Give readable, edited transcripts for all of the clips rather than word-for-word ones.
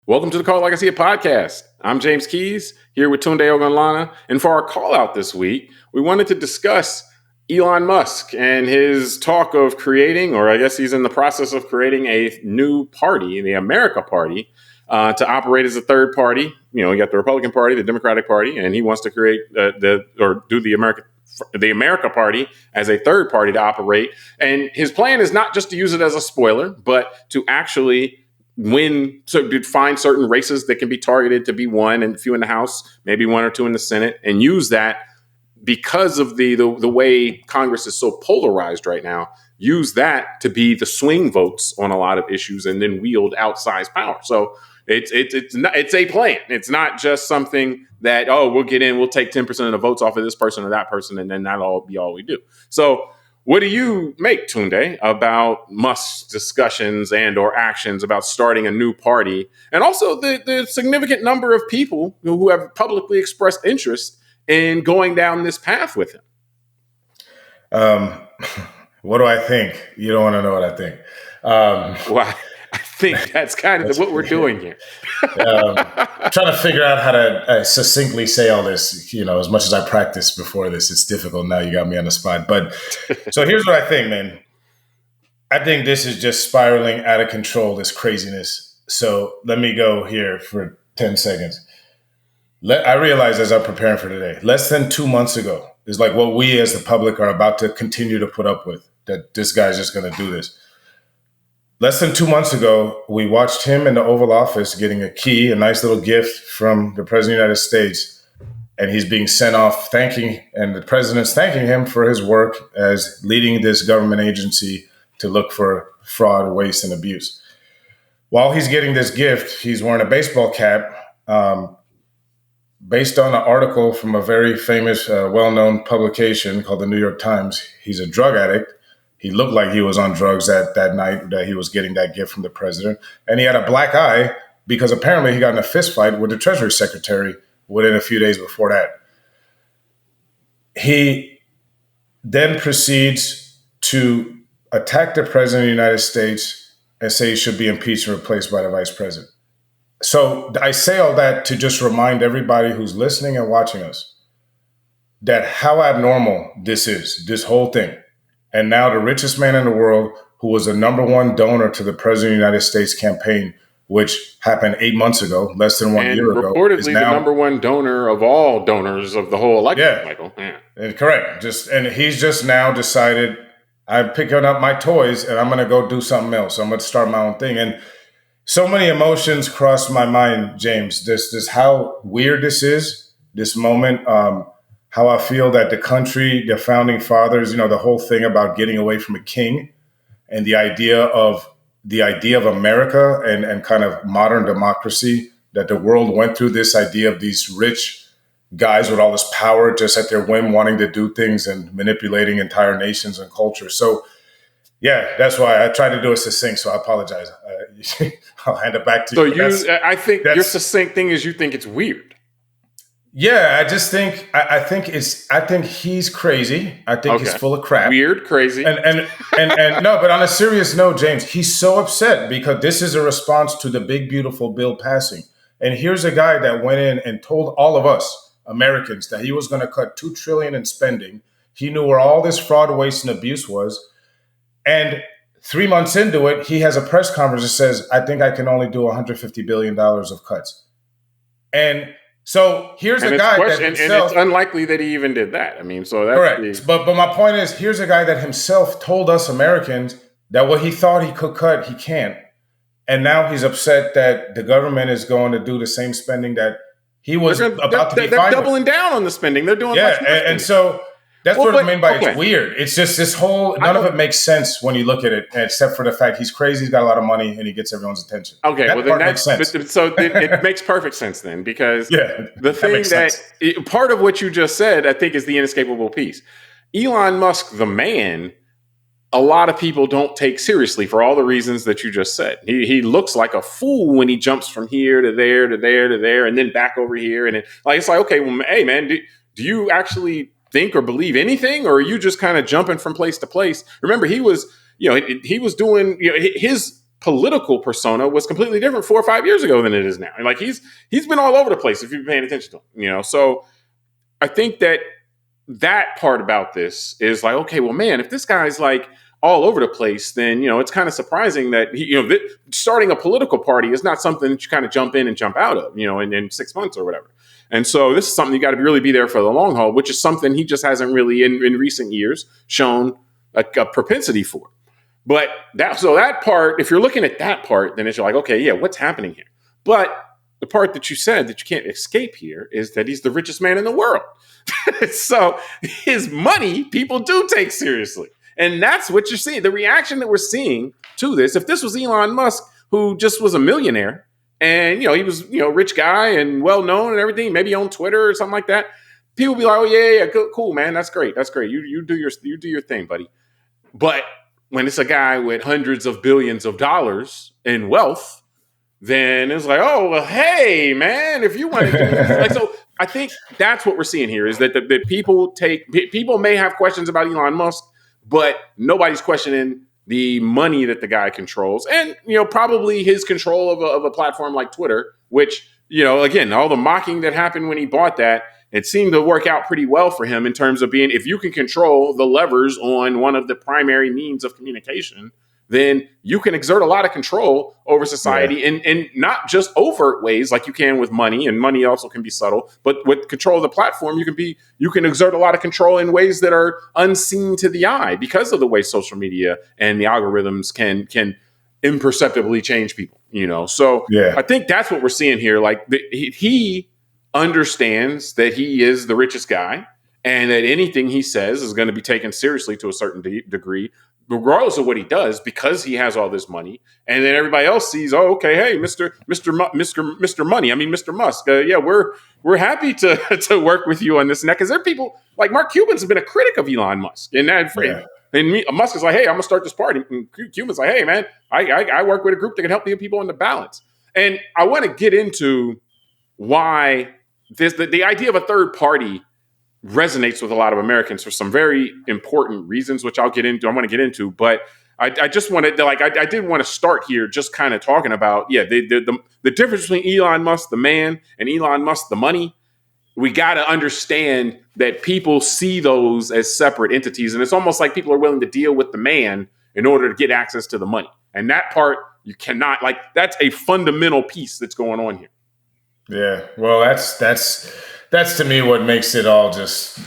Welcome to the Call Like I See It podcast. I'm James Keys, here with Tunde Ogunlana. And for our call out this week, we wanted to discuss Elon Musk and his talk of creating, or I guess he's in the process of creating, a new party, the America Party, to operate as a third party. You know, you got the Republican Party, the Democratic Party, and he wants to create the America Party as a third party to operate. And his plan is not just to use it as a spoiler, but to actually to find certain races that can be targeted to be won, and a few in the House, maybe one or two in the Senate, and use that because of the way Congress is so polarized right now. Use that to be the swing votes on a lot of issues, and then wield outsized power. So it's a plan. It's not just something that we'll get in, we'll take 10% of the votes off of this person or that person, and then that'll be all we do. So what do you make, Tunde, about Musk's discussions and or actions about starting a new party, and also the significant number of people who have publicly expressed interest in going down this path with him? What do I think? You don't want to know what I think. Well, I think that's kind of what we're doing here. Trying to figure out how to succinctly say all this, as much as I practiced before this, it's difficult. Now you got me on the spot. But so here's what I think, man. I think this is just spiraling out of control, this craziness. So let me go here for 10 seconds. I realized as I'm preparing for today, less than 2 months ago, is like what we as the public are about to continue to put up with, that this guy's just going to do this. Less than 2 months ago, we watched him in the Oval Office getting a key, a nice little gift from the President of the United States, and he's being sent off and the president's thanking him for his work as leading this government agency to look for fraud, waste, and abuse. While he's getting this gift, he's wearing a baseball cap, based on an article from a very famous, well-known publication called the New York Times. He's a drug addict. He looked like he was on drugs that night that he was getting that gift from the president. And he had a black eye because apparently he got in a fist fight with the Treasury Secretary within a few days before that. He then proceeds to attack the president of the United States and say he should be impeached and replaced by the vice president. So I say all that to just remind everybody who's listening and watching us that how abnormal this is, this whole thing. And now the richest man in the world, who was the number one donor to the President of the United States campaign, which happened 8 months ago, less than 1 year ago. Reportedly is now the number one donor of all donors of the whole election, yeah, Michael. Yeah. And correct. And he's just now decided, I'm picking up my toys and I'm going to go do something else. I'm going to start my own thing. And so many emotions crossed my mind, James. This how weird this is, this moment. How I feel that the country, the founding fathers, the whole thing about getting away from a king and the idea of America and kind of modern democracy, that the world went through this idea of these rich guys with all this power just at their whim, wanting to do things and manipulating entire nations and cultures. So, yeah, that's why I tried to do it succinct. So I apologize. I'll hand it back to you. So I think your succinct thing is you think it's weird. Yeah, I just think I think he's crazy. I think he's full of crap. Weird, crazy. And no, but on a serious note, James, he's so upset because this is a response to the big, beautiful bill passing. And here's a guy that went in and told all of us Americans that he was going to cut $2 trillion in spending. He knew where all this fraud, waste, and abuse was. And 3 months into it, he has a press conference that says, I think I can only do $150 billion of cuts. And so here's a guy that himself, and it's unlikely that he even did that. I mean, so that's correct. But my point is, here's a guy that himself told us Americans that what he thought he could cut, he can't. And now he's upset that the government is going to do the same spending that he was about to be They're doubling down on the spending. They're doing much more and so that's what I mean by it's weird. It's just this whole, none of it makes sense when you look at it, except for the fact he's crazy, he's got a lot of money, and he gets everyone's attention. Okay, that then makes sense. So it makes perfect sense then, because the thing part of what you just said, I think, is the inescapable piece. Elon Musk, the man, a lot of people don't take seriously for all the reasons that you just said. He looks like a fool when he jumps from here to there to there to there and then back over here. And it's like, okay, well, hey, man, do you actually think or believe anything, or are you just kind of jumping from place to place? Remember, he was doing, his political persona was completely different 4 or 5 years ago than it is now. And like he's been all over the place if you've been paying attention to him, you know. So I think that part about this is like, okay, well, man, if this guy's like all over the place, then, you know, it's kind of surprising that starting a political party is not something that you kind of jump in and jump out of, you know, in 6 months or whatever. And so this is something you got to really be there for the long haul, which is something he just hasn't really in recent years shown a propensity for. But that part, if you're looking at that part, then it's like, okay, yeah, what's happening here? But the part that you said that you can't escape here is that he's the richest man in the world. So his money, people do take seriously. And that's what you're seeing. The reaction that we're seeing to this, if this was Elon Musk, who just was a millionaire and, you know, he was, you know, rich guy and well-known and everything, maybe on Twitter or something like that, people would be like, oh, yeah, cool, man. That's great. That's great. You do your thing, buddy. But when it's a guy with hundreds of billions of dollars in wealth, then it's like, oh, well, hey, man, if you want to do like, so I think that's what we're seeing here is that people may have questions about Elon Musk, but nobody's questioning the money that the guy controls. And, you know, probably his control of a platform like Twitter, which, you know, again, all the mocking that happened when he bought that, it seemed to work out pretty well for him in terms of being, if you can control the levers on one of the primary means of communication, then you can exert a lot of control over society in not just overt ways like you can with money, and money also can be subtle, but with control of the platform, you can exert a lot of control in ways that are unseen to the eye because of the way social media and the algorithms can imperceptibly change people, you know? So I think that's what we're seeing here. Like he understands that he is the richest guy and that anything he says is going to be taken seriously to a certain degree, regardless of what he does, because he has all this money. And then everybody else sees, oh, okay, hey, Mr. Money. I mean, Mr. Musk. Yeah, we're happy to work with you on this and that. Because there are people like Mark Cuban's have been a critic of Elon Musk, and Musk is like, hey, I'm gonna start this party. And Cuban's like, hey, man, I work with a group that can help people in the balance. And I want to get into why the idea of a third party resonates with a lot of Americans for some very important reasons, which I want to get into. But I just wanted to, I did want to start here just kind of talking about, the difference between Elon Musk, the man, and Elon Musk, the money. We got to understand that people see those as separate entities. And it's almost like people are willing to deal with the man in order to get access to the money. And that part, you cannot, that's a fundamental piece that's going on here. Yeah, well, that's to me what makes it all just,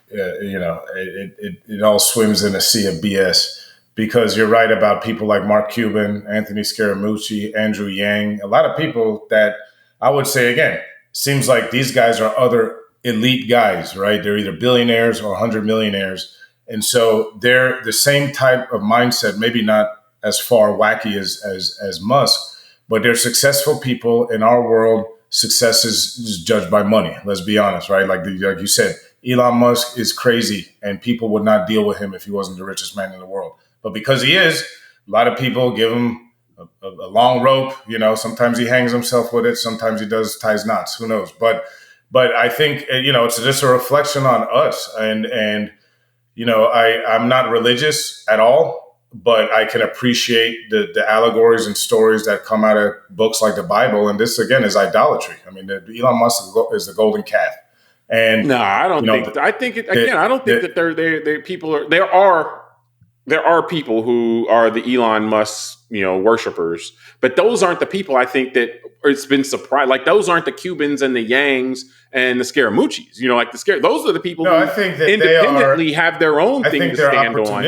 it all swims in a sea of BS, because you're right about people like Mark Cuban, Anthony Scaramucci, Andrew Yang, a lot of people that I would say, again, seems like these guys are other elite guys, right? They're either billionaires or 100 millionaires. And so they're the same type of mindset, maybe not as far wacky as Musk, but they're successful people in our world. Success is judged by money. Let's be honest, right? Like you said, Elon Musk is crazy, and people would not deal with him if he wasn't the richest man in the world. But because he is, a lot of people give him a long rope. You know, sometimes he hangs himself with it. Sometimes he ties knots. Who knows? But I think it's just a reflection on us. And I'm not religious at all, but I can appreciate the allegories and stories that come out of books like the Bible. And this, again, is idolatry. I mean, Elon Musk is the golden calf. And no, I don't think. I think I don't think that they're people are. There are people who are the Elon Musk, worshipers, but those aren't the people I think that it's been surprised. Like those aren't the Cubans and the Yangs and the Scaramucci's. Those are the people who I think that independently have their own thing to stand on.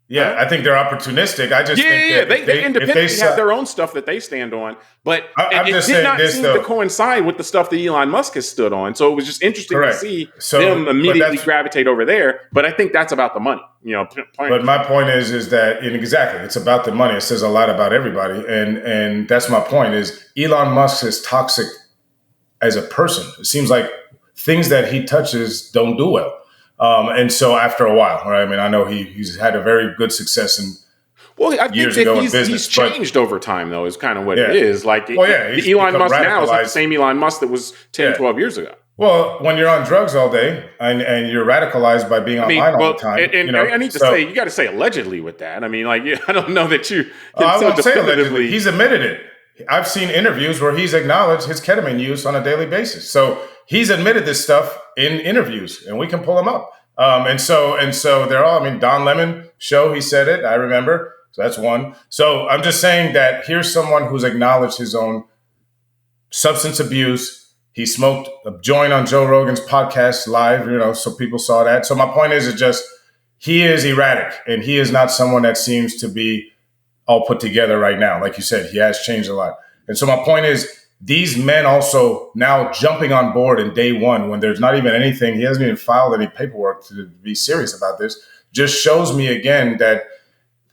Yeah, I think they're opportunistic. I just think that they independently have their own stuff that they stand on, but it did not seem to coincide with the stuff that Elon Musk has stood on. So it was just interesting to see them immediately gravitate over there. But I think that's about the money, But my point is that exactly, it's about the money. It says a lot about everybody, and that's my point. Is Elon Musk is toxic as a person. It seems like things that he touches don't do well. And so after a while, right? I mean, I know he's had a very good success I think that he's changed over time, though, is kind of what it is. Like, the Elon Musk now is not the same Elon Musk that was 10, 12 years ago. Well, when you're on drugs all day and you're radicalized by being I mean, online all the well, time, and I need to say, So you got to say allegedly with that. I mean, like, I don't know that you can I so won't say allegedly. definitively. He's admitted it. I've seen interviews where he's acknowledged his ketamine use on a daily basis. So he's admitted this stuff in interviews, and we can pull him up. And so they're all. I mean, Don Lemon show he said it. I remember. So that's one. So I'm just saying that here's someone who's acknowledged his own substance abuse. He smoked a joint on Joe Rogan's podcast live, so people saw that. So my point is, he is erratic, and he is not someone that seems to be all put together right now. Like you said, he has changed a lot. And so my point is, these men also now jumping on board in day one when there's not even anything, he hasn't even filed any paperwork to be serious about this, just shows me again that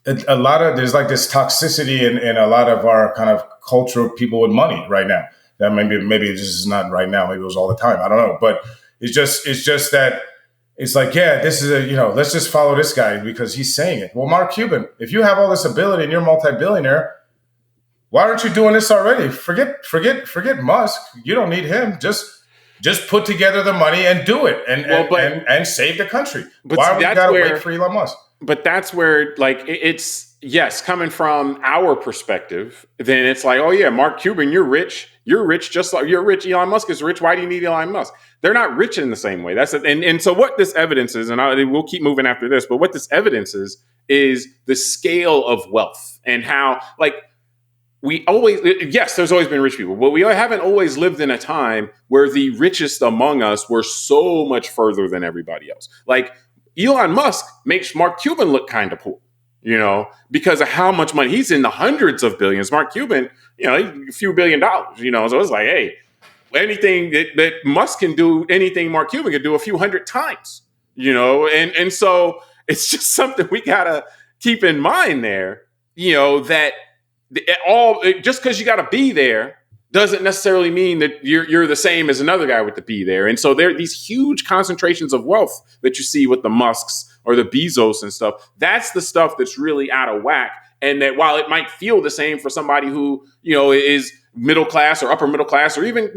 there's like this toxicity in a lot of our kind of culture of people with money right now. That maybe this is not right now. Maybe it was all the time. I don't know. But it's just that it's like, yeah, this is let's just follow this guy because he's saying it. Well, Mark Cuban, if you have all this ability and you're a multi-billionaire, why aren't you doing this already? Forget Musk. You don't need him. Just put together the money and do it and save the country. Why would we gotta wait for Elon Musk? But that's where, like, it's, yes, coming from our perspective, then it's like, oh yeah, Mark Cuban, you're rich. You're rich, just like you're rich. Elon Musk is rich. Why do you need Elon Musk? They're not rich in the same way. That's it. And so what this evidence is, and we'll keep moving after this, but what this evidence is the scale of wealth and how, like, there's always been rich people, but we haven't always lived in a time where the richest among us were so much further than everybody else. Like, Elon Musk makes Mark Cuban look kind of poor, because of how much money he's in, the hundreds of billions. Mark Cuban, a few $1 billion, so it's like, hey, anything that Musk can do, anything Mark Cuban can do a few hundred times, and so it's just something we gotta keep in mind there, that just because you got to be there doesn't necessarily mean that you're the same as another guy with the B there. And so there are these huge concentrations of wealth that you see with the Musks or the Bezos and stuff. That's the stuff that's really out of whack. And that while it might feel the same for somebody who, is middle class or upper middle class or even,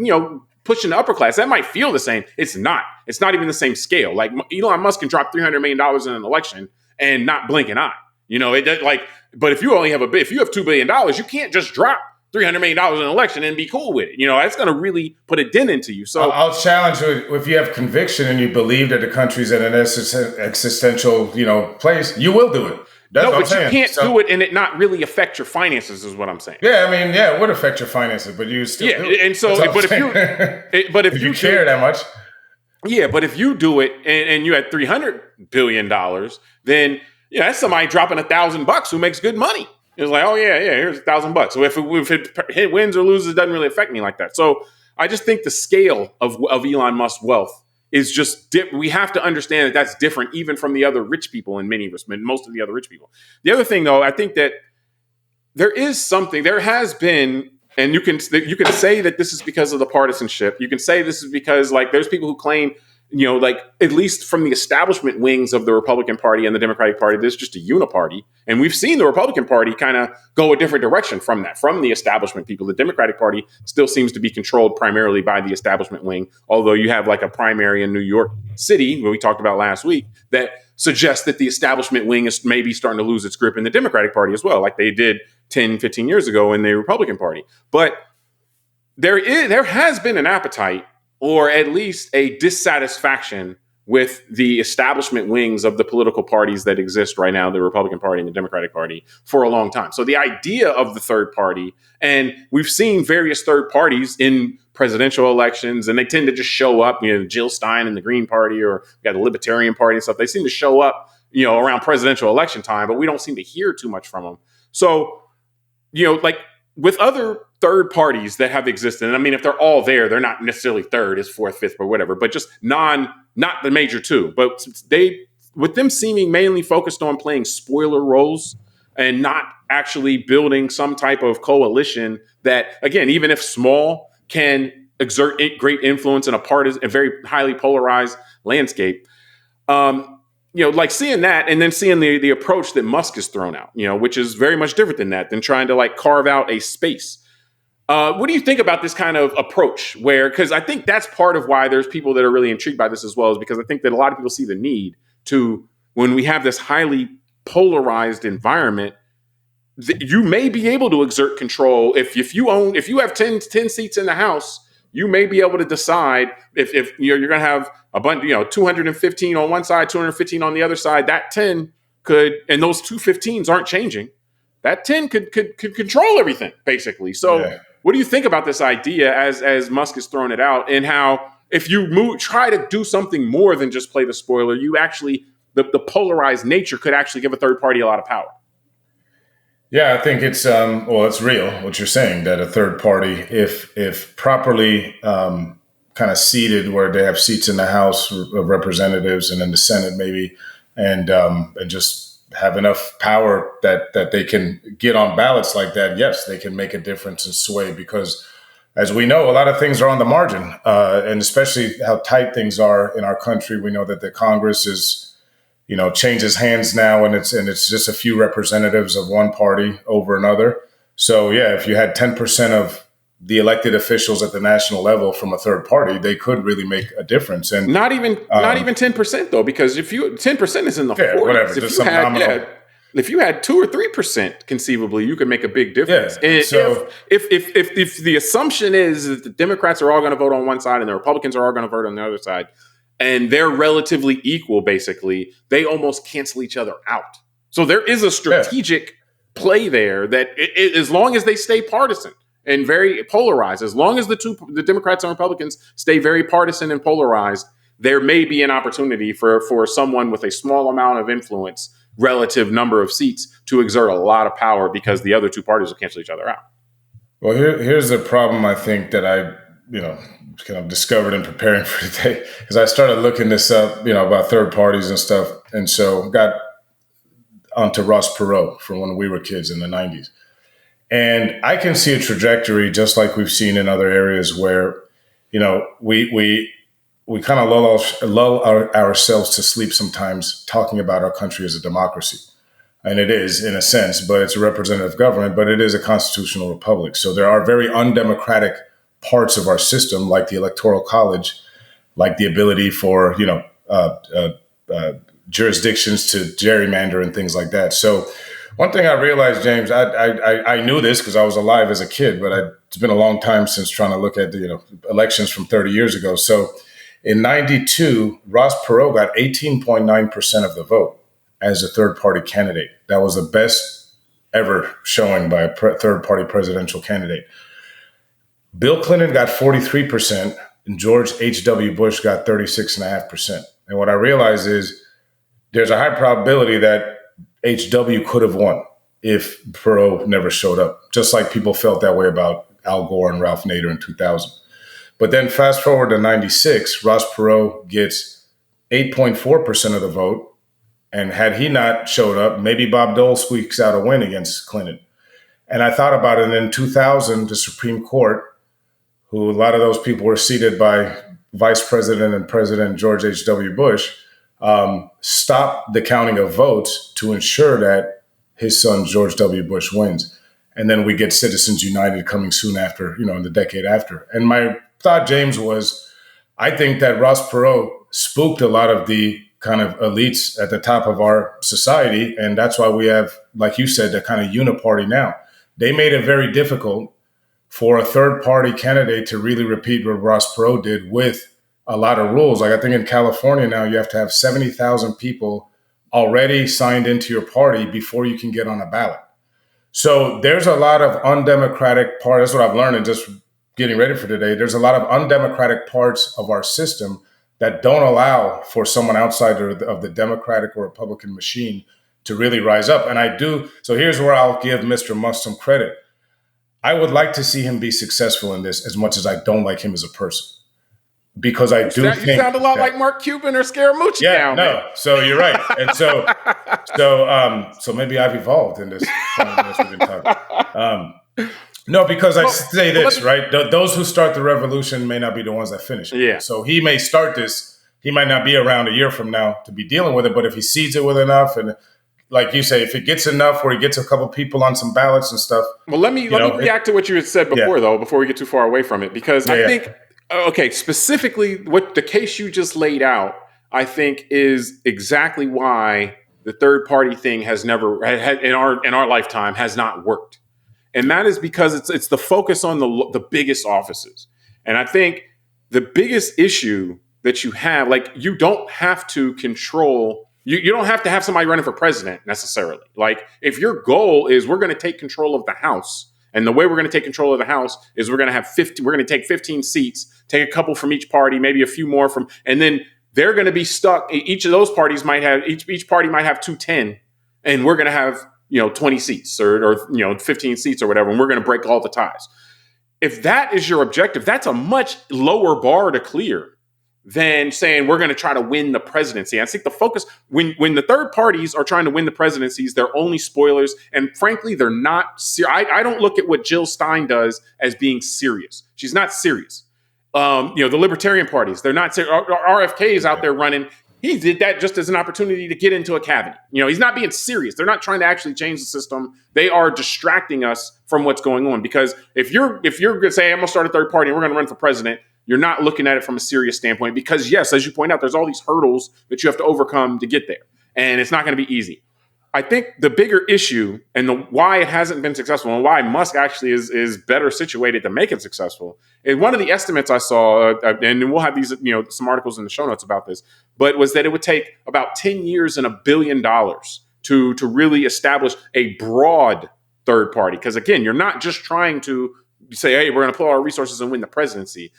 pushing the upper class, that might feel the same. It's not. It's not even the same scale. Like, Elon Musk can drop $300 million in an election and not blink an eye. But if you if you have $2 billion, you can't just drop $300 million in an election and be cool with it. That's going to really put a dent into you. So I'll challenge you, if you have conviction and you believe that the country's in an existential, place, you will do it. That's what I'm saying. You can't do it and it not really affect your finances, is what I'm saying. Yeah, I mean, it would affect your finances, but you still do it. And so, if you care that much. Yeah, but if you do it and you had $300 billion, then that's somebody dropping $1,000 who makes good money. It's like, oh yeah, here's $1,000. So if it wins or loses, it doesn't really affect me like that. So I just think the scale of Elon Musk's wealth is just we have to understand that that's different even from the other rich people in many respects, most of the other rich people. The other thing, though, I think that there has been, and you can say that this is because of the partisanship. You can say this is because, like, there's people who claim, like, at least from the establishment wings of the Republican Party and the Democratic Party, there's just a uniparty. And we've seen the Republican Party kind of go a different direction from that, from the establishment people. The Democratic Party still seems to be controlled primarily by the establishment wing, although you have like a primary in New York City, where we talked about last week, that suggests that the establishment wing is maybe starting to lose its grip in the Democratic Party as well, like they did 10, 15 years ago in the Republican Party. But there has been an appetite, or at least a dissatisfaction, with the establishment wings of the political parties that exist right now, the Republican Party and the Democratic Party, for a long time. So the idea of the third party, and we've seen various third parties in presidential elections, and they tend to just show up, Jill Stein and the Green Party, or we got the Libertarian Party and stuff. They seem to show up, around presidential election time, but we don't seem to hear too much from them. So, like, with other third parties that have existed, and I mean, if they're all there, they're not necessarily third, it's fourth, fifth, or whatever, but just not the major two. But with them seeming mainly focused on playing spoiler roles and not actually building some type of coalition that, again, even if small, can exert great influence in a very highly polarized landscape. Like seeing that, and then seeing the approach that Musk has thrown out, which is very much different than trying to, like, carve out a space. What do you think about this kind of approach? Because I think that's part of why there's people that are really intrigued by this as well, is because I think that a lot of people see the need to, when we have this highly polarized environment, you may be able to exert control. If you have 10 seats in the House, you may be able to decide if you're going to have a bunch, 215 on one side, 215 on the other side. That 10 could, and those 215s aren't changing. That 10 could control everything, basically. So, What do you think about this idea as Musk has thrown it out, and how if you try to do something more than just play the spoiler, you actually the polarized nature could actually give a third party a lot of power? Yeah, I think it's it's real what you're saying, that a third party, if properly kind of seated, where they have seats in the House of Representatives and in the Senate maybe, and just have enough power that they can get on ballots like that, yes, they can make a difference and sway, because as we know, a lot of things are on the margin, and especially how tight things are in our country. We know that the Congress is, changes hands now, and it's just a few representatives of one party over another. So yeah, if you had 10% of the elected officials at the national level from a third party, they could really make a difference. And not even 10% though, because if 10% is in the 40s, whatever. If you had 2 or 3%, conceivably, you could make a big difference. Yeah. And so if the assumption is that the Democrats are all going to vote on one side and the Republicans are all going to vote on the other side, and they're relatively equal, basically, they almost cancel each other out. So there is a strategic play there that as long as they stay partisan and very polarized, as long as the Democrats and Republicans stay very partisan and polarized, there may be an opportunity for someone with a small amount of influence, relative number of seats, to exert a lot of power, because the other two parties will cancel each other out. Well, here's the problem, I think, that I kind of discovered in preparing for today, because I started looking this up, about third parties and stuff, and so got onto Ross Perot from when we were kids in the 90s. And I can see a trajectory, just like we've seen in other areas, where, we kind of lull ourselves to sleep sometimes, talking about our country as a democracy. And it is, in a sense, but it's a representative government, but it is a constitutional republic. So there are very undemocratic parts of our system, like the Electoral College, like the ability for, jurisdictions to gerrymander and things like that. So one thing I realized, James, I knew this because I was alive as a kid, but it's been a long time since trying to look at the elections from 30 years ago. So in 92, Ross Perot got 18.9% of the vote as a third-party candidate. That was the best ever showing by a third-party presidential candidate. Bill Clinton got 43%, and George H.W. Bush got 36.5%. And what I realized is there's a high probability that H.W. could have won if Perot never showed up, just like people felt that way about Al Gore and Ralph Nader in 2000. But then fast forward to 96, Ross Perot gets 8.4% of the vote. And had he not showed up, maybe Bob Dole squeaks out a win against Clinton. And I thought about it. And in 2000, the Supreme Court, who a lot of those people were seated by Vice President and President George H.W. Bush, stopped the counting of votes to ensure that his son, George W. Bush, wins. And then we get Citizens United coming soon after, in the decade after. And my thought, James, was I think that Ross Perot spooked a lot of the kind of elites at the top of our society. And that's why we have, like you said, the kind of uniparty now. They made it very difficult for a third party candidate to really repeat what Ross Perot did, with a lot of rules. Like I think in California now, you have to have 70,000 people already signed into your party before you can get on a ballot. So there's a lot of undemocratic parts. That's what I've learned in just getting ready for today. There's a lot of undemocratic parts of our system that don't allow for someone outside of the Democratic or Republican machine to really rise up. And I do. So here's where I'll give Mr. Musk some credit. I would like to see him be successful in this, as much as I don't like him as a person. Because I do think you sound a lot like Mark Cuban or Scaramucci. Yeah, now, no. So you're right. And so maybe I've evolved in this. No, because I say this, right? Those who start the revolution may not be the ones that finish it. Yeah. So he may start this. He might not be around a year from now to be dealing with it, but if he sees it with enough and like you say, if it gets enough where he gets a couple people on some ballots and stuff. Well, let me react to what you had said before, though, before we get too far away from it, because I think, specifically what the case you just laid out, I think is exactly why the third party thing has never in our lifetime has not worked, and that is because it's the focus on the biggest offices, and I think the biggest issue that you have, like, you don't have to control. You don't have to have somebody running for president necessarily. Like, if your goal is we're going to take control of the House, and the way we're going to take control of the House is we're going to have 50. We're going to take 15 seats, take a couple from each party, maybe a few more from, and then they're going to be stuck. Each of those parties might have each party might have 210, and we're going to have 20 seats or 15 seats or whatever, and we're going to break all the ties. If that is your objective, that's a much lower bar to clear than saying we're going to try to win the presidency. I think the focus, when the third parties are trying to win the presidencies, they're only spoilers. And frankly, they're not serious. I don't look at what Jill Stein does as being serious. She's not serious. The Libertarian parties, they're not serious. RFK is out there running. He did that just as an opportunity to get into a cabinet. He's not being serious. They're not trying to actually change the system. They are distracting us from what's going on. Because if you're going to say, I'm going to start a third party and we're going to run for president, you're not looking at it from a serious standpoint because, yes, as you point out, there's all these hurdles that you have to overcome to get there. And it's not going to be easy. I think the bigger issue and why it hasn't been successful and why Musk actually is better situated to make it successful is one of the estimates I saw, and we'll have these, some articles in the show notes about this, but was that it would take about 10 years and $1 billion to really establish a broad third party. Because, again, you're not just trying to say, hey, we're going to pull our resources and win the presidency.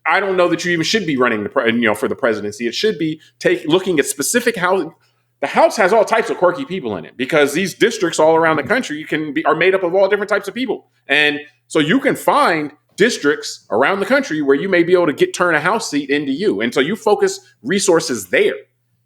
I don't know that you even should be running for the presidency. It should be looking at specific housing. The House has all types of quirky people in it because these districts all around the country are made up of all different types of people. And so you can find districts around the country where you may be able to turn a House seat into you. And so you focus resources there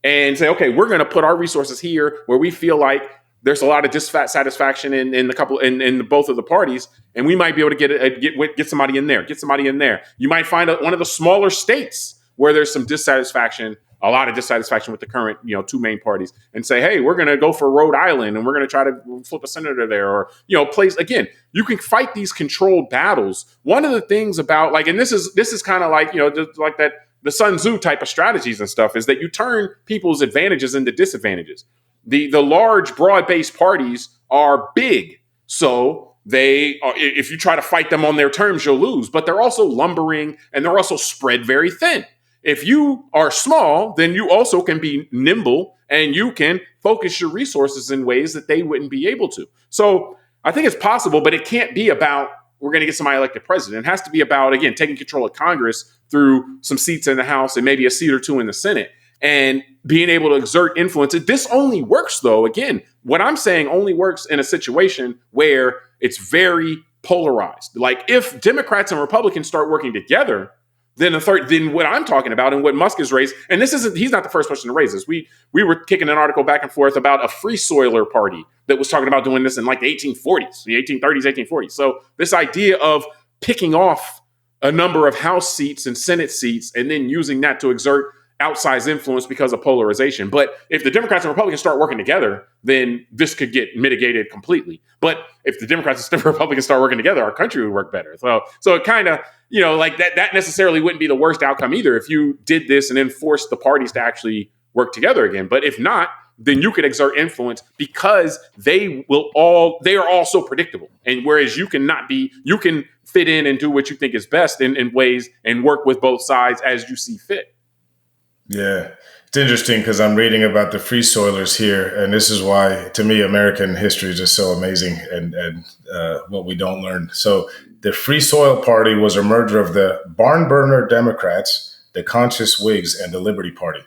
and say, okay, we're going to put our resources here where we feel like there's a lot of dissatisfaction in both of the parties, and we might be able to get somebody in there. Get somebody in there. You might find one of the smaller states where there's some dissatisfaction, a lot of dissatisfaction with the current two main parties, and say, hey, we're going to go for Rhode Island, and we're going to try to flip a senator there, or place. Again, you can fight these controlled battles. One of the things about and this is kind of like like that the Sun Tzu type of strategies and stuff is that you turn people's advantages into disadvantages. The large, broad-based parties are big, so they are, if you try to fight them on their terms, you'll lose. But they're also lumbering, and they're also spread very thin. If you are small, then you also can be nimble, and you can focus your resources in ways that they wouldn't be able to. So I think it's possible, but it can't be about we're going to get somebody elected president. It has to be about, again, taking control of Congress through some seats in the House and maybe a seat or two in the Senate, and being able to exert influence. This only works, though, again, what I'm saying only works in a situation where it's very polarized. Like, if Democrats and Republicans start working together, then what I'm talking about and what Musk has raised, and he's not the first person to raise this. We were kicking an article back and forth about a free soiler party that was talking about doing this in like the 1840s, the 1830s, 1840s. So this idea of picking off a number of House seats and Senate seats and then using that to exert outsized influence because of polarization. But if the Democrats and Republicans start working together, then this could get mitigated completely. But if the Democrats and Republicans start working together, our country would work better. So it kind of, like that necessarily wouldn't be the worst outcome either if you did this and then forced the parties to actually work together again. But if not, then you could exert influence because they are all so predictable. And whereas you can fit in and do what you think is best in ways and work with both sides as you see fit. Yeah, it's interesting because I'm reading about the free soilers here, and this is why, to me, American history is just so amazing and what we don't learn. So the Free Soil Party was a merger of the barn burner Democrats, the conscious Whigs, and the Liberty Party.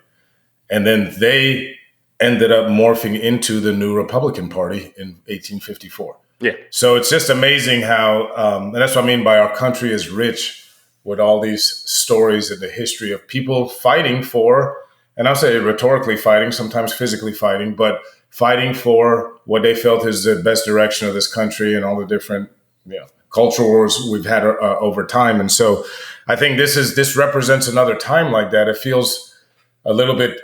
And then they ended up morphing into the new Republican Party in 1854. Yeah. So it's just amazing how, and that's what I mean by our country is rich with all these stories in the history of people fighting for, and I'll say rhetorically fighting, sometimes physically fighting, but fighting for what they felt is the best direction of this country and all the different cultural wars we've had over time. And so I think this represents another time like that. It feels a little bit,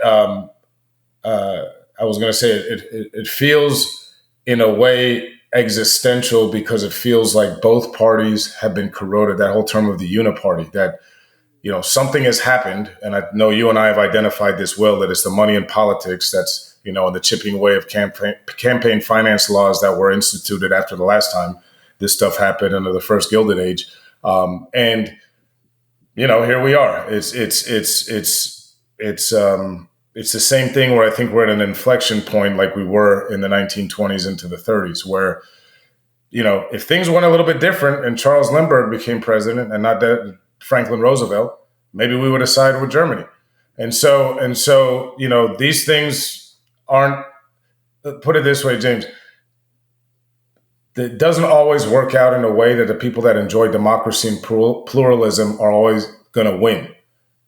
I was going to say it feels in a way existential because it feels like both parties have been corroded. That whole term of the uniparty, that something has happened, and I know you and I have identified this well, that it's the money in politics that's and the chipping away of campaign finance laws that were instituted after the last time this stuff happened under the first Gilded Age, and here we are. It's the same thing where I think we're at an inflection point like we were in the 1920s into the 30s, where, if things went a little bit different and Charles Lindbergh became president and not Franklin Roosevelt, maybe we would have sided with Germany. And so, these things aren't, put it this way, James, it doesn't always work out in a way that the people that enjoy democracy and pluralism are always going to win.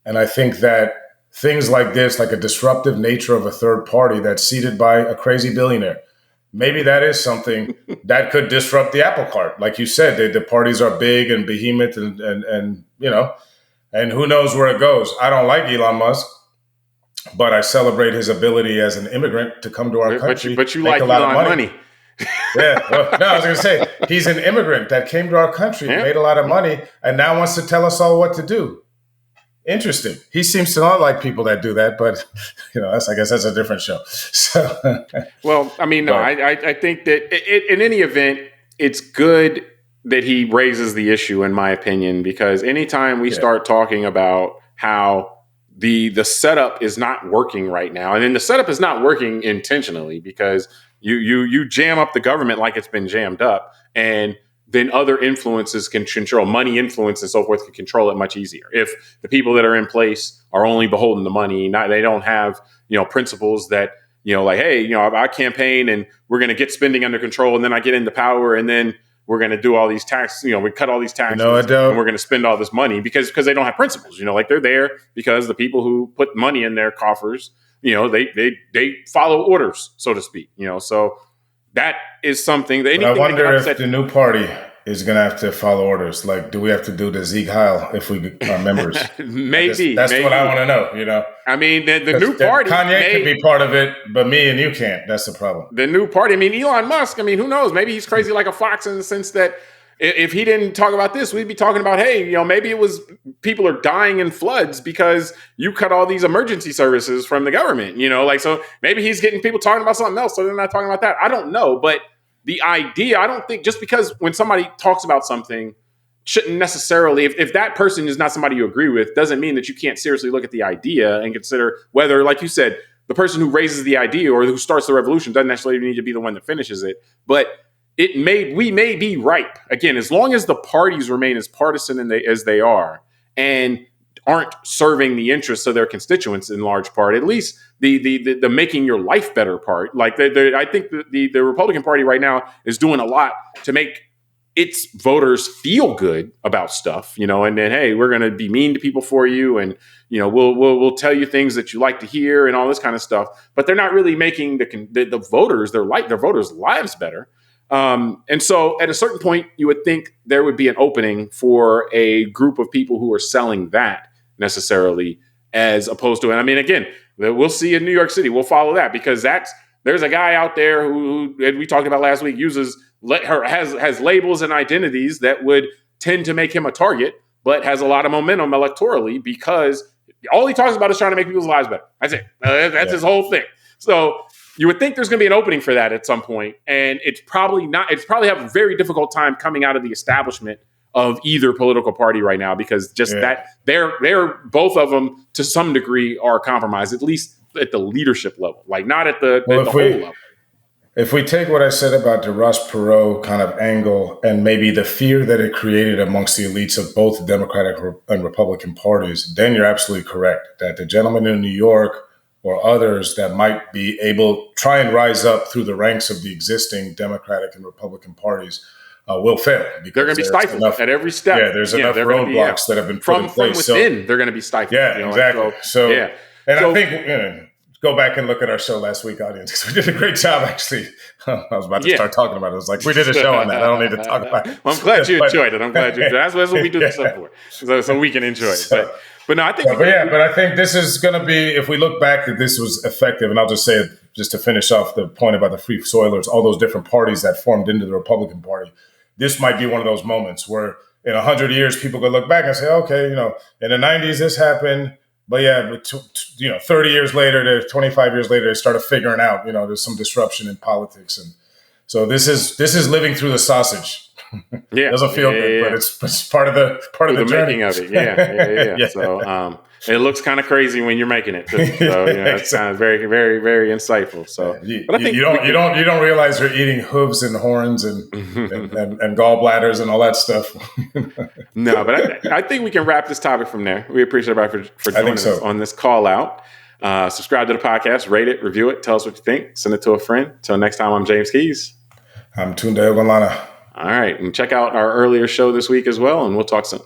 And I think that things like this, like a disruptive nature of a third party that's seated by a crazy billionaire, maybe that is something that could disrupt the apple cart. Like you said, the parties are big and behemoth and who knows where it goes. I don't like Elon Musk, but I celebrate his ability as an immigrant to come to our country. But you like a lot of money. Yeah. Well, no, I was going to say, he's an immigrant that came to our country, made a lot of money, and now wants to tell us all what to do. Interesting. He seems to not like people that do that, but I guess that's a different show. So, well, I mean, no, I think that in any event, it's good that he raises the issue, in my opinion, because anytime we start talking about how the setup is not working right now, and then the setup is not working intentionally because you jam up the government like it's been jammed up, and then other influences can control, money influence and so forth can control it much easier. If the people that are in place are only beholden to money, they don't have, principles that, like, hey, I campaign and we're going to get spending under control, and then I get into power, and then we're going to do all these taxes, we cut all these taxes, and we're going to spend all this money because they don't have principles, like they're there because the people who put money in their coffers, they follow orders, so to speak, so that is something that I wonder if the new party is going to have to follow orders. Like, do we have to do the Sieg Heil if we are members? Maybe. That's what I want to know, I mean, the new party. Kanye could be part of it, but me and you can't. That's the problem. The new party. I mean, Elon Musk, who knows? Maybe he's crazy like a fox in the sense that if he didn't talk about this, we'd be talking about, hey, maybe it was people are dying in floods because you cut all these emergency services from the government, so maybe he's getting people talking about something else. So they're not talking about that. I don't know. But the idea, I don't think just because when somebody talks about something shouldn't necessarily, if that person is not somebody you agree with, doesn't mean that you can't seriously look at the idea and consider whether, like you said, the person who raises the idea or who starts the revolution doesn't necessarily need to be the one that finishes it. But we may be ripe again, as long as the parties remain as partisan as they are and aren't serving the interests of their constituents in large part. At least the making your life better part. Like I think the Republican Party right now is doing a lot to make its voters feel good about stuff, and then, hey, we're going to be mean to people for you, and we'll tell you things that you like to hear and all this kind of stuff. But they're not really making the voters their voters' lives better. And so at a certain point, you would think there would be an opening for a group of people who are selling that necessarily, as opposed to, and I mean, again, we'll see in New York City, we'll follow that because there's a guy out there who we talked about last week, has labels and identities that would tend to make him a target, but has a lot of momentum electorally because all he talks about is trying to make people's lives better. That's it. That's his whole thing. So you would think there's going to be an opening for that at some point, and it's probably not. It's probably have a very difficult time coming out of the establishment of either political party right now because that they're both of them to some degree are compromised, at least at the leadership level, like not at the whole level. If we take what I said about the Ross Perot kind of angle and maybe the fear that it created amongst the elites of both the Democratic and Republican parties, then you're absolutely correct that the gentleman in New York or others that might be able try and rise up through the ranks of the existing Democratic and Republican parties will fail. They're going to be stifled at every step. Yeah, there's enough roadblocks that have been put in place. From within, they're going to be stifled. Yeah, exactly. I think go back and look at our show last week, audience, because we did a great job, actually. I was about to start talking about it. I was like, we did a show on that. I don't need to talk about it. Well, I'm glad you enjoyed it. That's what we do this stuff for, so we can enjoy it. But no, I think. But I think this is going to be, if we look back, that this was effective, and I'll just say it just to finish off the point about the Free Soilers, all those different parties that formed into the Republican Party, this might be one of those moments where in 100 years, people could look back and say, okay, in the 90s, this happened. But 30 years later, 25 years later, they started figuring out, there's some disruption in politics. And so this is living through the sausage. Yeah. It doesn't feel good, but it's part of the journey. Making of it. Yeah. Yeah. So it looks kind of crazy when you're making it too. So it's kind of very, very, very insightful. So but I think you don't realize you're eating hooves and horns and gallbladders and all that stuff. No, but I think we can wrap this topic from there. We appreciate everybody for joining us on this call out. Subscribe to the podcast, rate it, review it, tell us what you think, send it to a friend. Till next time, I'm James Keys. I'm Tunde Ogunlana. All right. And check out our earlier show this week as well, and we'll talk soon.